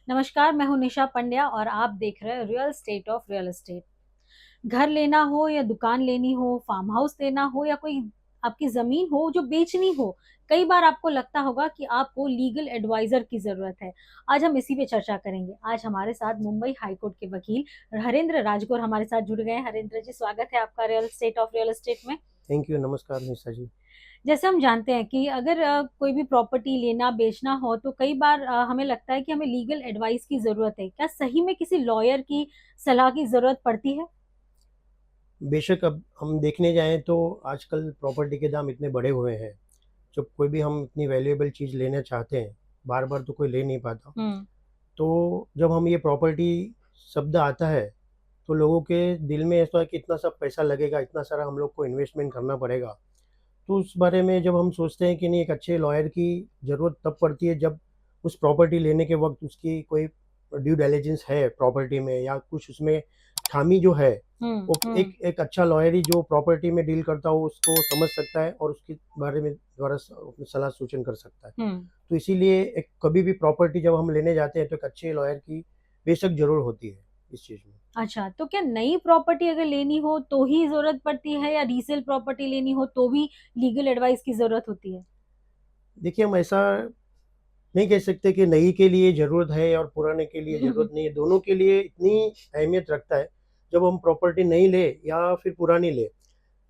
नमस्कार, मैं हूं निशा पंड्या और आप देख रहे हैं real state of real estate. घर लेना हो या दुकान लेनी हो, फार्म हाउस लेना हो या कोई आपकी जमीन हो जो बेचनी हो, कई बार आपको लगता होगा कि आपको लीगल एडवाइजर की जरूरत है। आज हम इसी पे चर्चा करेंगे। आज हमारे साथ मुंबई हाई कोर्ट के वकील हरेंद्र राजगौर हमारे साथ जुड़ गए हैं। हरेंद्र जी, स्वागत है आपका real state of real estate में। Thank you. नमस्कार निशा जी। जैसे हम जानते हैं कि अगर कोई भी प्रॉपर्टी लेना बेचना हो तो कई बार हमें लगता है कि हमें लीगल एडवाइस की जरूरत है। क्या सही में किसी लॉयर की सलाह की जरूरत पड़ती है? बेशक अब हम देखने जाएँ तो आजकल प्रॉपर्टी के दाम इतने बढ़े हुए हैं, जब कोई भी हम इतनी वैल्यूएबल चीज़ लेना चाहते हैं, बार-बार तो कोई ले नहीं पाता। हम्म। तो जब हम ये प्रॉपर्टी शब्द आता है, तो लोगों के दिल में ऐसा है कि इतना सब पैसा लगेगा, इतना सारा हम लोग को इन्वेस्टमेंट करना पड़ेगा। तो उस बारे में जब हम सोचते हैं कि नहीं, एक अच्छे लॉयर की ज़रूरत तब पड़ती है जब उस प्रॉपर्टी लेने के वक़्त उसकी कोई ड्यू डिलिजेंस है प्रॉपर्टी में, या कुछ उसमें खामी जो है, हम्म। वो एक एक अच्छा लॉयर ही जो प्रॉपर्टी में डील करता हो उसको समझ सकता है और उसके बारे में द्वारा सलाह सूचन कर सकता है। हम्म। तो इसीलिए एक कभी भी प्रॉपर्टी जब हम लेने जाते हैं तो एक अच्छे लॉयर की बेशक ज़रूर होती है इस चीज़ में। अच्छा, तो क्या नई प्रॉपर्टी अगर लेनी हो तो ही जरूरत पड़ती है या रीसेल प्रॉपर्टी लेनी हो तो भी लीगल एडवाइस की जरूरत होती है? देखिए, हम ऐसा नहीं कह सकते कि नई के लिए ज़रूरत है और पुराने के लिए ज़रूरत नहीं है, दोनों के लिए इतनी अहमियत रखता है। जब हम प्रॉपर्टी नई ले या फिर पुरानी ले,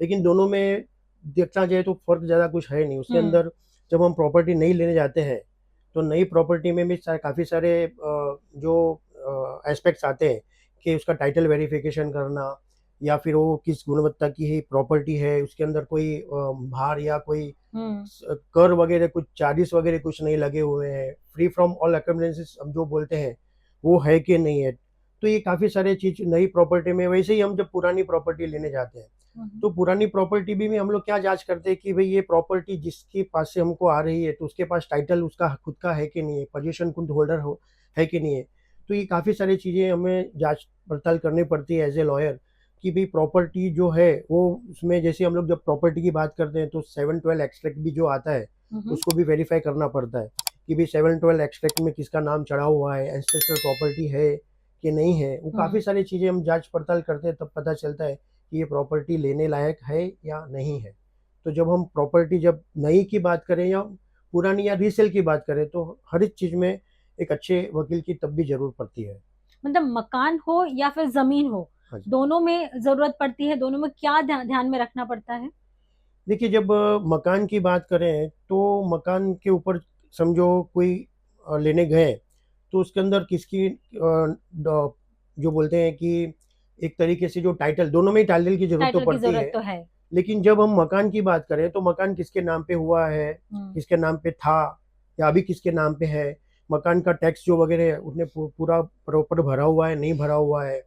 लेकिन दोनों में देखा जाए तो फ़र्क ज़्यादा कुछ है नहीं। उसके हम्म। अंदर जब हम प्रॉपर्टी नई लेने जाते हैं, तो नई प्रॉपर्टी में भी काफ़ी सारे जो एस्पेक्ट्स आते हैं कि उसका टाइटल वेरिफिकेशन करना, या फिर वो किस गुणवत्ता की है प्रॉपर्टी है, उसके अंदर कोई भार या कोई हम्म। कर वगैरह कुछ चार्जेस वगैरह कुछ नहीं लगे हुए हैं, फ्री फ्रॉम ऑल अकम्बेंसेस हम जो बोलते हैं, वो है कि नहीं है। तो ये काफ़ी सारे चीज़ नई प्रॉपर्टी में। वैसे ही हम जब पुरानी प्रॉपर्टी लेने जाते हैं, हम्म। तो पुरानी प्रॉपर्टी भी हम लोग क्या जाँच करते हैं कि भई ये प्रॉपर्टी जिसके पास से हमको आ रही है, तो उसके पास टाइटल उसका खुद का है कि नहीं है, पोज़ीशन खुद होल्डर हो है कि नहीं है। तो ये काफ़ी सारी चीज़ें हमें जाँच-पड़ताल करनी पड़ती है एज़ ए लॉयर, कि भई प्रॉपर्टी जो है वो उसमें जैसे हम लोग जब प्रॉपर्टी की बात करते हैं तो 712 एक्सट्रैक्ट भी जो आता है, हम्म। उसको भी वेरीफ़ाई करना पड़ता है कि भई 712 एक्सट्रैक्ट में किसका नाम चढ़ा हुआ है, एंसेस्ट्रल प्रॉपर्टी है कि नहीं है। वो काफ़ी हम्म। सारी चीज़ें हम जाँच-पड़ताल करते हैं, तब पता चलता है कि ये प्रॉपर्टी लेने लायक है या नहीं है। तो जब हम प्रॉपर्टी जब नई की बात करें या पुरानी या रीसेल की बात करें, तो हर एक चीज़ में एक अच्छे वकील की तब भी ज़रूरत पड़ती है। मतलब मकान हो या फिर जमीन हो, हाँ जी। दोनों में जरूरत पड़ती है। दोनों में क्या ध्यान में रखना पड़ता है? देखिए, जब मकान की बात करें तो मकान के ऊपर समझो कोई लेने गए, तो उसके अंदर किसकी जो बोलते हैं कि एक तरीके से जो टाइटल, दोनों में ही टाइटल की ज़रूरत तो टाइटल की पड़ती जरूरत है। तो है। लेकिन जब हम मकान की बात करें तो मकान किसके नाम पे हुआ है, हम्म। किसके नाम पे था, या अभी किसके नाम पे है, मकान का टैक्स जो वगैरह है उसने पूरा प्रॉपर भरा हुआ है, नहीं भरा हुआ है।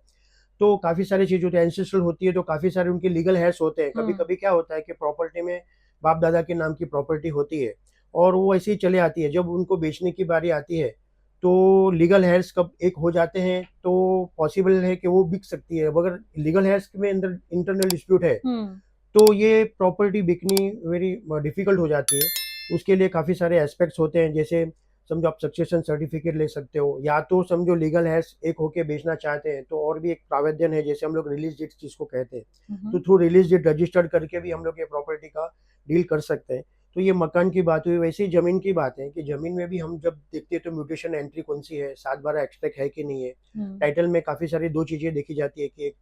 तो काफ़ी सारी चीज़ होती है, एंसेस्ट्रल होती है तो काफ़ी सारे उनके लीगल हेयर्स होते हैं। हम्म। कभी-कभी क्या होता है कि प्रॉपर्टी में बाप-दादा के नाम की प्रॉपर्टी होती है और वो ऐसे ही चले आती है। जब उनको बेचने की बारी आती है, तो लीगल हेयर्स कब एक हो जाते हैं, तो पॉसिबल है कि वो बिक सकती है। मगर लीगल हेयर्स में अंदर इंटरनल डिस्प्यूट है, हम्म। तो ये प्रॉपर्टी बिकनी वेरी डिफ़िकल्ट हो जाती है। उसके लिए काफ़ी सारे एस्पेक्ट्स होते हैं, जैसे समझो आप सक्सेशन सर्टिफ़िकेट ले सकते हो, या तो समझो लीगल हैज़ एक होके बेचना चाहते हैं, तो और भी एक प्रावधान है, जैसे हम लोग रिलीज़ डीड जिसको कहते हैं। तो हम्म। थ्रू रिलीज़ डीड रजिस्टर्ड करके भी हम लोग ये प्रॉपर्टी का डील कर सकते हैं। तो ये मकान की बात हुई, वैसे ही ज़मीन की बात है कि ज़मीन में भी हम जब देखते हैं तो म्यूटेशन एंट्री कौन-सी है, 7/12 एक्सट्रैक्ट है कि नहीं है। हम्म। टाइटल में काफ़ी सारी 2 चीज़ें देखी जाती है कि एक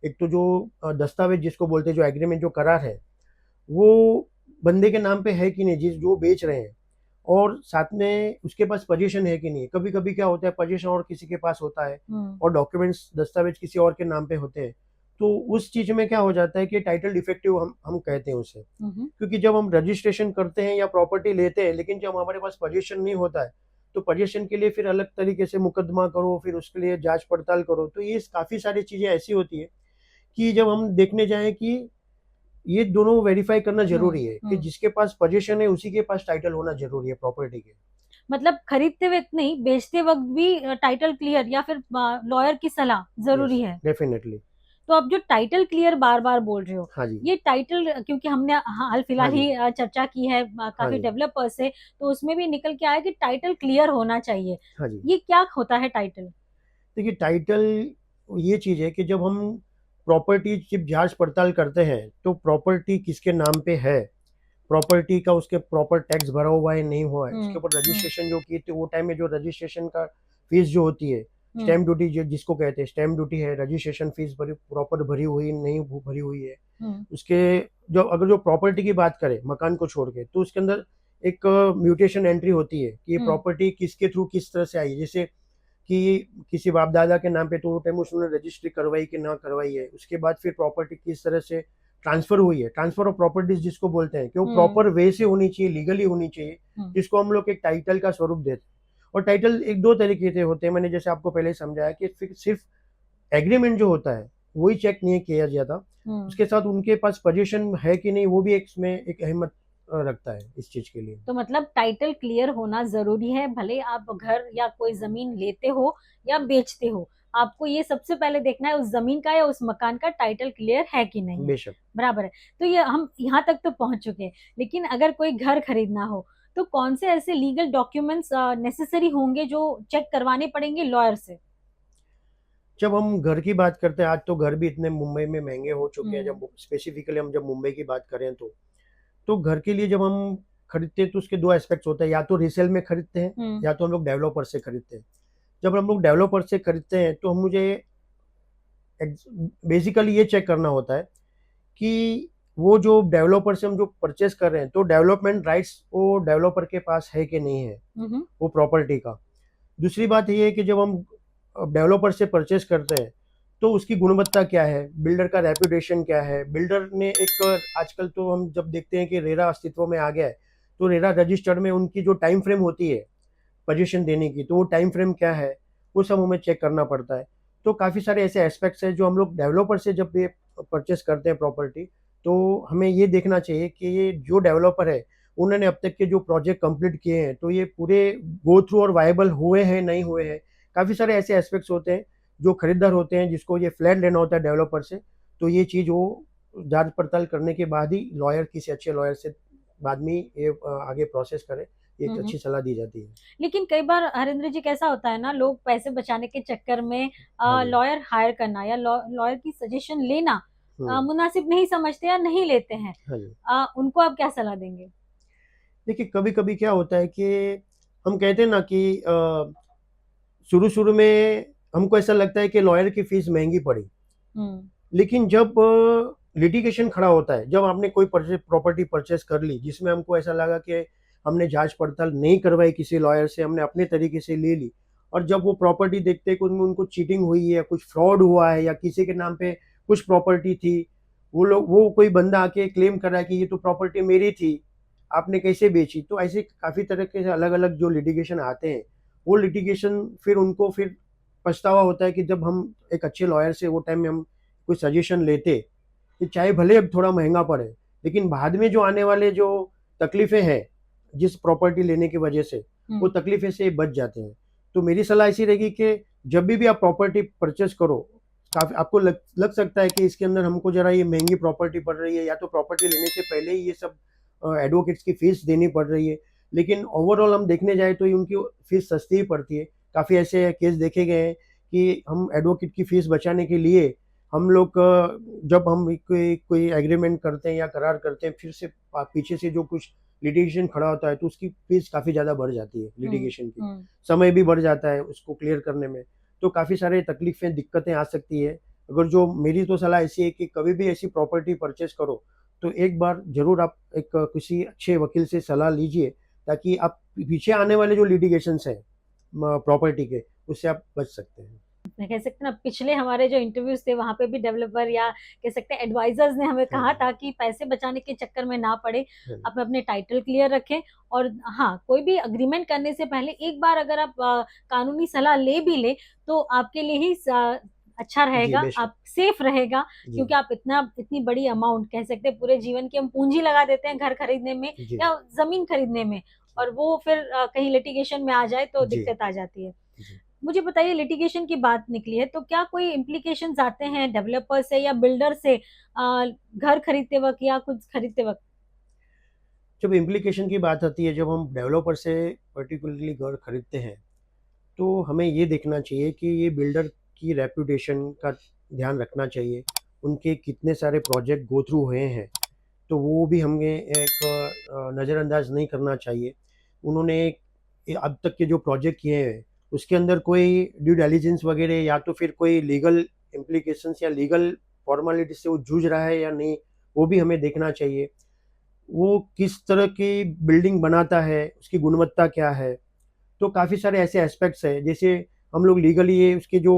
एक तो जो दस्तावेज़ जिसको बोलते हैं, जो एग्रीमेंट जो करार है, वो बंदे के नाम पे है कि नहीं, जिस जो बेच रहे हैं, और साथ में उसके पास पोजीशन है कि नहीं। कभी-कभी क्या होता है, पोजीशन और किसी के पास होता है हम्म। और डॉक्यूमेंट्स दस्तावेज किसी और के नाम पे होते हैं। तो उस चीज़ में क्या हो जाता है कि टाइटल डिफेक्टिव हम कहते हैं उसे। हम्म। क्योंकि जब हम रजिस्ट्रेशन करते हैं या प्रॉपर्टी लेते हैं, लेकिन जब हमारे पास पोजीशन नहीं होता है, तो पोजीशन के लिए फिर अलग तरीके से मुकदमा करो, फिर उसके लिए जाँच पड़ताल करो। तो ये काफ़ी सारी चीज़ें ऐसी होती है कि जब हम देखने जाएँ कि ये दोनों वेरीफाई करना हम्म। ज़रूरी है कि जिसके पास पोजीशन है उसी के पास टाइटल होना ज़रूरी है प्रॉपर्टी के। मतलब खरीदते वक्त नहीं, बेचते वक्त भी टाइटल क्लियर या फिर लॉयर की सलाह यस, जरूरी है। डेफिनिटली। तो आप जो टाइटल क्लियर बार-बार बोल रहे हो, हाँ जी, ये टाइटल क्योंकि हमने हाल हाँ फिलहाल जी, ही चर्चा की है हाँ काफ़ी जी, डेवलपर्स से, तो उसमें भी निकल के आया कि टाइटल क्लियर होना चाहिए। हाँ जी। ये क्या होता है टाइटल? देखिए टाइटल ये चीज़ है कि जब हम प्रॉपर्टी जब जाँच-पड़ताल करते हैं, तो प्रॉपर्टी किसके नाम पे है, प्रॉपर्टी का उसके प्रॉपर टैक्स भरा हुआ है, नहीं हुआ है, हुँ, उसके ऊपर हुँ, रजिस्ट्रेशन जो की थी वो टाइम में जो रजिस्ट्रेशन का फीस जो होती है, हुँ, स्टैम्प ड्यूटी जिसको कहते हैं स्टैम्प ड्यूटी है, रजिस्ट्रेशन फीस भरी प्रॉपर भरी हुई नहीं भरी हुई है। हुँ, उसके जो प्रॉपर्टी की बात करें मकान को छोड़ के, तो उसके अंदर एक म्यूटेशन एंट्री होती है कि ये हुँ, प्रॉपर्टी किसके थ्रू किस तरह से आई। जैसे कि किसी बाप दादा के नाम पे तो वो टाइम उसने रजिस्ट्री करवाई कि ना करवाई है, उसके बाद फिर प्रॉपर्टी किस तरह से ट्रांसफर हुई है, ट्रांसफर ऑफ प्रॉपर्टीज जिसको बोलते हैं कि वो हुँ, प्रॉपर वे से होनी चाहिए, लीगली होनी चाहिए, हुँ, जिसको हम लोग एक टाइटल का स्वरूप देते हैं। और टाइटल एक दो तरीके से होते हैं, मैंने जैसे आपको पहले समझाया कि सिर्फ एग्रीमेंट जो होता है वही चेक नहीं किया जाता, हुँ। उसके साथ उनके पास पोजीशन है कि नहीं वो भी एक इसमें एक अहमियत रखता है इस चीज के लिए। तो मतलब टाइटल क्लियर होना ज़रूरी है, भले आप घर या कोई ज़मीन लेते हो या बेचते हो। आपको ये सबसे पहले देखना है उस ज़मीन का या उस मकान का टाइटल क्लियर है कि नहीं है, बेशक। बराबर है। तो ये हम यहाँ तक तो पहुँच चुके हैं, लेकिन अगर कोई घर खरीदना हो, तो कौन से ऐसे लीगल डॉक्यूमेंट्स नेसेसरी होंगे जो चेक करवाने पड़ेंगे लॉयर से? जब हम घर की बात करते हैं, आज तो घर भी इतने मुंबई में महंगे हो चुके हैं, हुँ, जब स्पेसिफिकली हम जब मुंबई की बात करें तो घर के लिए जब हम खरीदते हैं तो उसके दो एस्पेक्ट्स होते हैं, या तो रीसेल में खरीदते हैं हुँ, या तो हम लोग डेवलपर से खरीदते हैं। जब हम लोग डेवलपर से खरीदते हैं तो हम मुझे बेसिकली ये चेक करना होता है कि वो जो डेवलपर से हम जो परचेस कर रहे हैं तो डेवलपमेंट राइट्स वो डेवलपर के पास है कि नहीं है हुँ, हुँ, वो प्रॉपर्टी का। दूसरी बात ये है कि जब हम डेवलपर से परचेस करते हैं तो उसकी गुणवत्ता क्या है, बिल्डर का रेपुटेशन क्या है, बिल्डर ने एक आजकल तो हम जब देखते हैं कि रेरा अस्तित्व में आ गया है, तो रेरा रजिस्टर्ड में उनकी जो टाइम फ्रेम होती है पोजीशन देने की, तो वो टाइम फ्रेम क्या है, वो सब हमें चेक करना पड़ता है। तो काफ़ी सारे ऐसे एस्पेक्ट्स हैं जो हम लोग डेवलपर से जब ये परचेस करते हैं प्रॉपर्टी, तो हमें ये देखना चाहिए कि ये जो डेवलपर है, उन्होंने अब तक के जो प्रोजेक्ट कंप्लीट किए हैं, तो ये पूरे गो थ्रू और वायबल हुए हैं, नहीं हुए हैं। काफ़ी सारे ऐसे एस्पेक्ट्स होते हैं, जो खरीदार होते हैं, जिसको ये फ्लैट लेना होता है डेवलपर से, तो ये चीज़ वो जाँच-पड़ताल करने के बाद ही लॉयर किसी अच्छे लॉयर से बाद में ये आगे प्रोसेस करें, हुँ, एक हुँ। अच्छी सलाह दी जाती है। लेकिन कई बार हरिंद्र जी कैसा होता है ना, लोग पैसे बचाने के चक्कर में हाँ जी। लॉयर हायर करना या लॉयर की सजेशन लेना हुँ। मुनासिब नहीं समझते या नहीं लेते हैं। हाँ जी। उनको आप क्या सलाह देंगे? देखिए, कभी-कभी क्या होता है कि हम कहते हैं ना कि शुरू-शुरू में हमको ऐसा लगता है कि लॉयर की फ़ीस महँगी पड़ी। हुँ, लेकिन जब लिटिगेशन खड़ा होता है, जब आपने कोई प्रॉपर्टी परचेज़ कर ली, जिसमें हमको ऐसा लगा कि हमने जाँच-पड़ताल नहीं करवाई किसी लॉयर से, हमने अपने तरीके से ले ली और जब वो प्रॉपर्टी देखते हैं कि उनमें उनको चीटिंग हुई है, कुछ फ्रॉड हुआ है या किसी के नाम पे कुछ प्रॉपर्टी थी, वो कोई बंदा आके क्लेम कर रहा है कि ये तो प्रॉपर्टी मेरी थी, आपने कैसे बेची? तो ऐसे काफ़ी तरह के अलग-अलग जो लिटिगेशन आते हैं, वो लिटिगेशन फिर उनको फिर पछतावा होता है कि जब हम एक अच्छे लॉयर से वो टाइम में हम कोई सजेशन लेते, कि चाहे भले अब थोड़ा महँगा पड़े, लेकिन बाद में जो आने वाले जो तकलीफ़ें हैं, जिस प्रॉपर्टी लेने की वजह से, वो हुँ, तकलीफ़ें से बच जाते हैं। तो मेरी सलाह ऐसी रहेगी कि जब भी आप प्रॉपर्टी परचेज़ करो, काफ़ी आपको लग लग सकता है कि इसके अंदर हमको ज़रा ये महँगी प्रॉपर्टी पड़ रही है या तो प्रॉपर्टी लेने से पहले ही ये सब एडवोकेट्स की फ़ीस देनी पड़ रही है। लेकिन ओवरऑल हम देखने जाएँ तो ये उनकी फ़ीस सस्ती ही पड़ती है। काफ़ी ऐसे केस देखे गए हैं कि हम एडवोकेट की फ़ीस बचाने के लिए हम लोग जब हम कोई कोई एग्रीमेंट करते हैं या करार करते हैं, फिर से पीछे से जो कुछ लिटिगेशन खड़ा होता है, तो उसकी फ़ीस काफ़ी ज़्यादा बढ़ जाती है हुँ, लिटिगेशन की। हुँ। समय भी बढ़ जाता है उसको क्लियर करने में, तो काफ़ी सारे तकलीफ़ें, दिक्कतें आ सकती है। अगर जो मेरी तो सलाह ऐसी है कि कभी भी ऐसी प्रॉपर्टी परचेज़ करो, तो एक बार ज़रूर आप एक किसी अच्छे वकील से सलाह लीजिए, ताकि आप पीछे आने वाले जो लिटिगेशंस हैं प्रॉपर्टी के, उससे आप बच सकते हैं। कह सकते हैं ना, पिछले हमारे जो इंटरव्यूज थे वहां पे भी डेवलपर या कह सकते हैं एडवाइजर्स ने हमें हाँ कहा जी, था कि पैसे बचाने के चक्कर में ना पड़े, हाँ जी, अपने अपने टाइटल क्लियर रखें। और हाँ, कोई भी अग्रीमेंट करने से पहले एक बार अगर आप कानूनी सलाह ले भी ले, तो आपके लिए ही अच्छा जी, रहेगा, बेशक। आप सेफ रहेगा। जी, क्योंकि आप इतनी बड़ी अमाउंट कह सकते हैं पूरे जीवन की हम पूंजी लगा देते हैं घर खरीदने में जी, या जमीन खरीदने में, जी, और वो फिर कहीं लिटिगेशन में आ जाए तो जी, दिक्कत आ जाती है। जी। मुझे बताइए, लिटिगेशन की बात निकली है तो क्या कोई इम्प्लीकेशंस आते हैं डेवलपर से या बिल्डर से घर खरीदते वक्त या कुछ खरीदते वक्त? जब इम्प्लीकेशन की बात आती है, जब हम डेवलपर से पर्टिकुलरली घर खरीदते हैं, तो हमें ये देखना चाहिए कि ये बिल्डर की रेपुटेशन का ध्यान रखना चाहिए। उनके कितने सारे प्रोजेक्ट गो थ्रू हुए हैं, तो वो भी हमें एक नज़रअंदाज नहीं करना चाहिए। उन्होंने अब तक के जो प्रोजेक्ट किए हैं, उसके अंदर कोई ड्यू डिलिजेंस वगैरह या तो फिर कोई लीगल इम्प्लीकेशंस या लीगल फॉर्मेलिटी से वो जूझ रहा है या नहीं, वो भी हमें देखना चाहिए। वो किस तरह की बिल्डिंग बनाता है, उसकी गुणवत्ता क्या है। तो काफ़ी सारे ऐसे एस्पेक्ट्स हैं, जैसे हम लोग लीगली ये उसके जो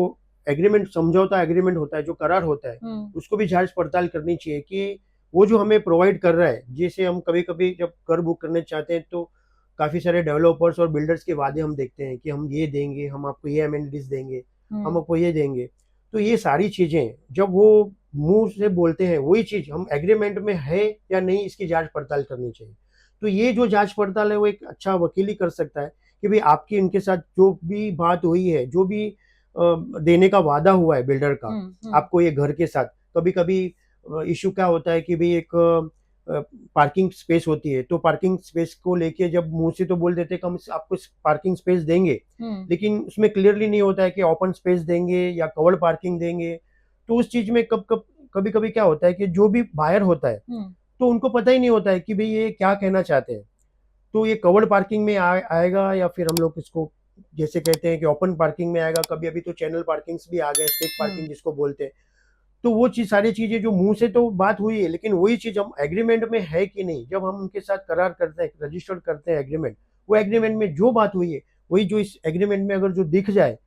एग्रीमेंट, समझौता एग्रीमेंट होता है, जो करार होता है, उसको भी जांच पड़ताल करनी चाहिए कि वो जो हमें प्रोवाइड कर रहा है। जैसे हम कभी कभी जब घर बुक करने चाहते हैं, तो काफ़ी सारे डेवलपर्स और बिल्डर्स के वादे हम देखते हैं कि हम ये देंगे, हम आपको ये अमेनिटीज देंगे, हम आपको ये देंगे। तो ये सारी चीज़ें जब वो मुंह से बोलते हैं, वही चीज़ हम एग्रीमेंट में है या नहीं, इसकी जांच पड़ताल करनी चाहिए। तो ये जो जांच पड़ताल है, वो एक अच्छा वकील ही कर सकता है कि भाई आपकी इनके साथ जो भी बात हुई है, जो भी देने का वादा हुआ है बिल्डर का आपको ये घर के साथ। कभी कभी इशू क्या होता है कि भाई एक पार्किंग स्पेस होती है, तो पार्किंग स्पेस को लेके जब मुंह से तो बोल देते हैं कि हम आपको पार्किंग स्पेस देंगे, लेकिन उसमें क्लियरली नहीं होता है कि ओपन स्पेस देंगे या कवर्ड पार्किंग देंगे। तो उस चीज में कभी कभी क्या होता है कि जो भी बायर होता है, तो उनको पता ही नहीं होता है कि भाई ये क्या कहना चाहते हैं। तो ये कवर्ड पार्किंग में आएगा या फिर हम लोग इसको जैसे कहते हैं कि ओपन पार्किंग में आएगा। कभी अभी तो चैनल पार्किंग्स भी आ गए, स्टेट पार्किंग जिसको बोलते हैं। तो वो चीज, सारी चीजें जो मुंह से तो बात हुई है, लेकिन वही चीज हम एग्रीमेंट में है कि नहीं, जब हम उनके साथ करार करते हैं, रजिस्टर्ड करते हैं एग्रीमेंट, वो एग्रीमेंट में जो बात हुई है, वही जो इस एग्रीमेंट में अगर जो दिख जाए,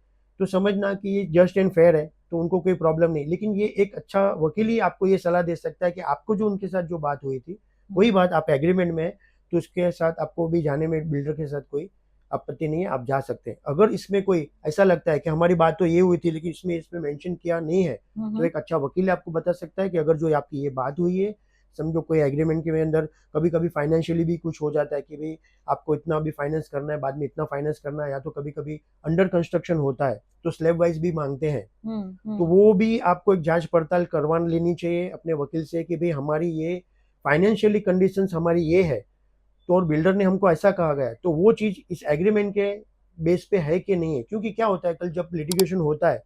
तो समझना कि ये जस्ट एंड फेयर है, तो उनको कोई प्रॉब्लम नहीं। लेकिन ये एक अच्छा वकील ही आपको ये सलाह दे सकता है कि आपको जो उनके साथ जो बात हुई थी, वही बात आप एग्रीमेंट में है, तो उसके साथ आपको भी जाने में बिल्डर के साथ कोई आपत्ति नहीं है, आप जा सकते हैं। अगर इसमें कोई ऐसा लगता है कि हमारी बात तो ये हुई थी, लेकिन इसमें मेंशन किया नहीं है, तो एक अच्छा वकील आपको बता सकता है कि अगर जो आपकी ये बात हुई है, समझो कोई एग्रीमेंट के अंदर कभी कभी फाइनेंशियली भी कुछ हो जाता है कि भाई आपको इतना भी फाइनेंस करना है, बाद में इतना फाइनेंस करना है, या तो कभी कभी अंडर कंस्ट्रक्शन होता है तो स्लैब वाइज भी मांगते हैं। तो वो भी आपको एक जांच पड़ताल करवा लेनी चाहिए अपने वकील से कि भाई हमारी ये फाइनेंशियली कंडीशंस हमारी ये है, तो और बिल्डर ने हमको ऐसा कहा गया है, तो वो चीज इस एग्रीमेंट के बेस पे है कि नहीं है। क्योंकि क्या होता है, कल जब लिटिगेशन होता है,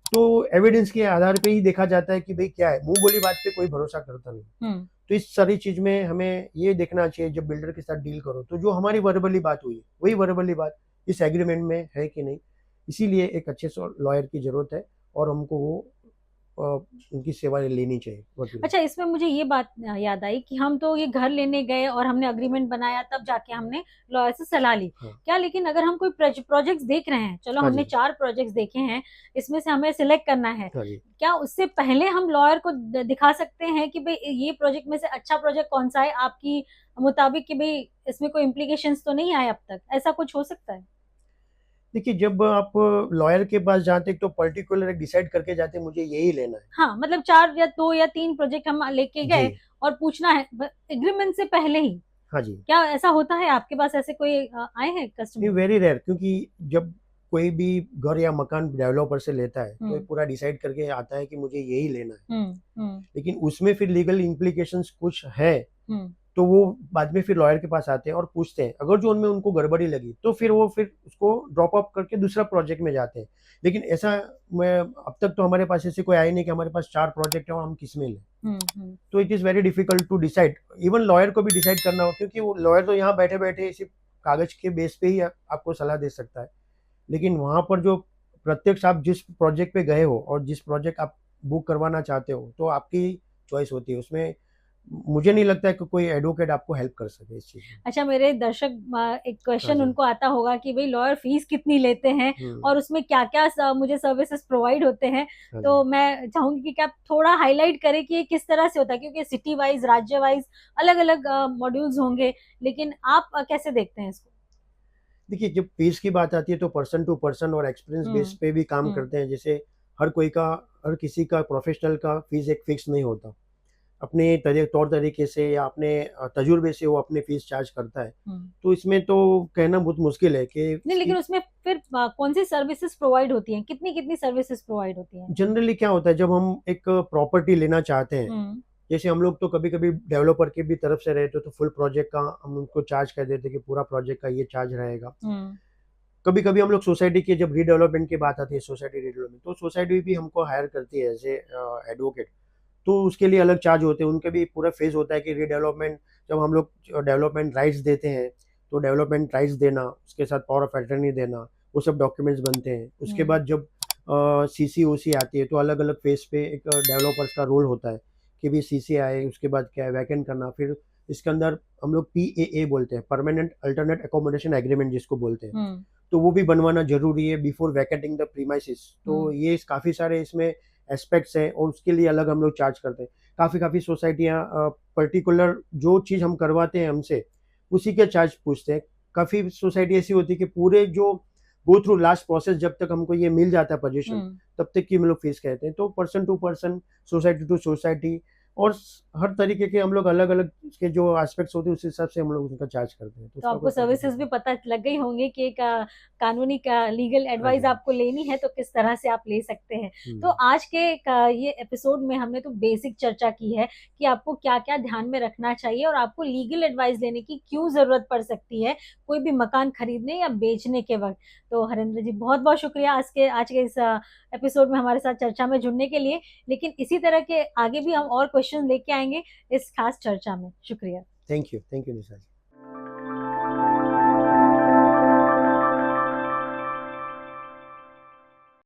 तो एविडेंस के आधार पे ही देखा जाता है कि भाई क्या है, मुंह बोली बात पे कोई भरोसा करता नहीं। तो इस सारी चीज में हमें ये देखना चाहिए, जब बिल्डर के साथ डील करो, तो जो हमारी वर्बली बात हुई, वही वर्बली बात इस एग्रीमेंट में है कि नहीं। इसीलिए एक अच्छे लॉयर की जरूरत है, और हमको वो उनकी सेवा लेनी चाहिए, वकील। अच्छा, इसमें मुझे ये बात याद आई कि हम तो ये घर लेने गए और हमने अग्रीमेंट बनाया, तब जाके हमने लॉयर से सलाह ली। हाँ। क्या लेकिन अगर हम कोई प्रोजेक्ट्स देख रहे हैं, चलो हाँ हमने जी। 4 प्रोजेक्ट्स देखे हैं, इसमें से हमें सिलेक्ट करना है, हाँ जी। क्या उससे पहले हम लॉयर को दिखा सकते हैं कि भाई ये प्रोजेक्ट में से अच्छा प्रोजेक्ट कौन सा है आपकी मुताबिक, कि भाई इसमें कोई इम्प्लीकेशंस तो नहीं आए अब तक, ऐसा कुछ हो सकता है? देखिए, जब आप लॉयर के पास जाते हैं, तो पर्टिकुलर डिसाइड करके जाते हैं मुझे यही लेना है। हाँ, मतलब 4 या 2 या 3 प्रोजेक्ट हम लेके जी। गए और पूछना है एग्रीमेंट से पहले ही। हाँ जी। क्या ऐसा होता है आपके पास, ऐसे कोई आए हैं ये कस्टमर? वेरी रेयर, क्योंकि जब कोई भी घर या मकान डेवलपर से लेता है, तो ये पूरा डिसाइड करके आता है कि मुझे यही लेना है। लेकिन उसमें फिर लीगल इम्प्लीकेशंस कुछ है, तो वो बाद में फिर लॉयर के पास आते हैं और पूछते हैं। अगर जो उनमें उनको गड़बड़ी लगी, तो फिर वो फिर उसको ड्रॉप अप करके दूसरा प्रोजेक्ट में जाते हैं। लेकिन ऐसा, मैं अब तक तो हमारे पास ऐसे कोई आए नहीं कि हमारे पास 4 प्रोजेक्ट है और हम किस में लें। तो it is very difficult to decide, even lawyer को भी डिसाइड करना हो, क्योंकि वो लॉयर तो यहाँ बैठे बैठे सिर्फ कागज के बेस पे ही आपको सलाह दे सकता है। लेकिन वहाँ पर जो प्रत्यक्ष आप जिस प्रोजेक्ट पे गए हो और जिस प्रोजेक्ट आप बुक करवाना चाहते हो, तो आपकी चॉइस होती है उसमें। मुझे नहीं लगता है कि कोई एडवोकेट आपको हेल्प कर सके इस चीज में। अच्छा, मेरे दर्शक एक हाँ क्वेश्चन जी। उनको आता होगा कि भाई लॉयर फीस कितनी लेते हैं और उसमें क्या क्या मुझे सर्विसेज प्रोवाइड होते हैं। हाँ तो जी। मैं चाहूंगी कि आप थोड़ा हाईलाइट करें कि ये किस तरह से होता है, क्योंकि सिटी वाइज, राज्य वाइज अलग अलग मॉड्यूल्स होंगे, लेकिन आप कैसे देखते हैं इसको? देखिए, जब फीस की बात आती है, तो पर्सन टू पर्सन और एक्सपीरियंस बेस पे भी काम करते हैं। जैसे हर किसी का प्रोफेशनल का फीस एक फिक्स नहीं होता। अपने तौर तरीके से या अपने तजुर्बे से वो अपने फीस चार्ज करता है। हम्म। तो इसमें तो कहना बहुत मुश्किल है कि नहीं, लेकिन उसमें फिर कौन सी सर्विसेज प्रोवाइड होती हैं, कितनी कितनी सर्विसेज प्रोवाइड होती हैं? जनरली क्या होता है जब हम एक प्रॉपर्टी लेना चाहते हैं, हम्म। जैसे हम लोग तो कभी-कभी डेवलपर की भी तरफ से रहते तो फुल प्रोजेक्ट का हम उनको चार्ज कर देते कि पूरा प्रोजेक्ट का ये चार्ज रहेगा। हम्म। कभी-कभी हम लोग सोसाइटी की जब रीडेवलपमेंट की बात आती है, सोसाइटी रीडेवलपमेंट, तो सोसाइटी भी हमको हायर करती है एज़ ए एडवोकेट। तो उसके लिए अलग चार्ज होते हैं, उनके भी पूरा फेज़ होता है कि रीडेवलपमेंट जब हम लोग डेवलपमेंट राइट्स देते हैं, तो डेवलपमेंट राइट्स देना, उसके साथ पावर ऑफ अटर्नी देना, वो सब डॉक्यूमेंट्स बनते हैं। उसके हम्म। बाद जब सीसी-ओसी आती है, तो अलग-अलग फेज़ पे एक डेवलपर्स का रोल होता है कि भी सीसी आए, उसके बाद क्या है वैकेंट करना, फिर इसके अंदर हम लोग पीएए बोलते हैं, परमानेंट अल्टरनेट अकोमोडेशन एग्रीमेंट जिसको बोलते हैं। हम्म। तो वो भी बनवाना ज़रूरी है बिफोर वैकेटिंग द प्रीमाइसेस। तो हम्म। ये काफ़ी सारे इसमें एस्पेक्ट्स हैं और उसके लिए अलग हम लोग चार्ज करते हैं। काफ़ी सोसाइटियाँ पर्टिकुलर जो चीज़ हम करवाते हैं हमसे, उसी के चार्ज पूछते हैं। काफ़ी सोसाइटी ऐसी होती है कि पूरे जो गो थ्रू लास्ट प्रोसेस जब तक हमको ये मिल जाता है पोजीशन, हम्म। तब तक की हम लोग फीस कहते हैं। तो person to person, society to society और हर तरीके के हम लोग अलग-अलग के जो एस्पेक्ट्स होते हैं, उस हिसाब से हम लोग उनका चार्ज करते हैं। तो तो उसका आपको कोई सर्विसेज भी पर्टिकुलर पता लग गई होंगी कि एक कानूनी का लीगल हाँ एडवाइस जी। आपको लेनी है तो किस तरह से आप ले सकते हैं। तो हुँ। आज के ये एपिसोड में हमने तो बेसिक चर्चा की है कि आपको क्या-क्या ध्यान में रखना चाहिए और आपको लीगल एडवाइस लेने की क्यों ज़रूरत पड़ सकती है, कोई भी मकान खरीदने या बेचने के वक़्त। तो हरेंद्र जी, बहुत-बहुत शुक्रिया आज के इस एपिसोड में हमारे साथ चर्चा में जुड़ने के लिए। लेकिन इसी तरह के आगे भी हम और क्वेश्चन लेके आएँगे इस खास चर्चा में। शुक्रिया। Thank you Nisha ji.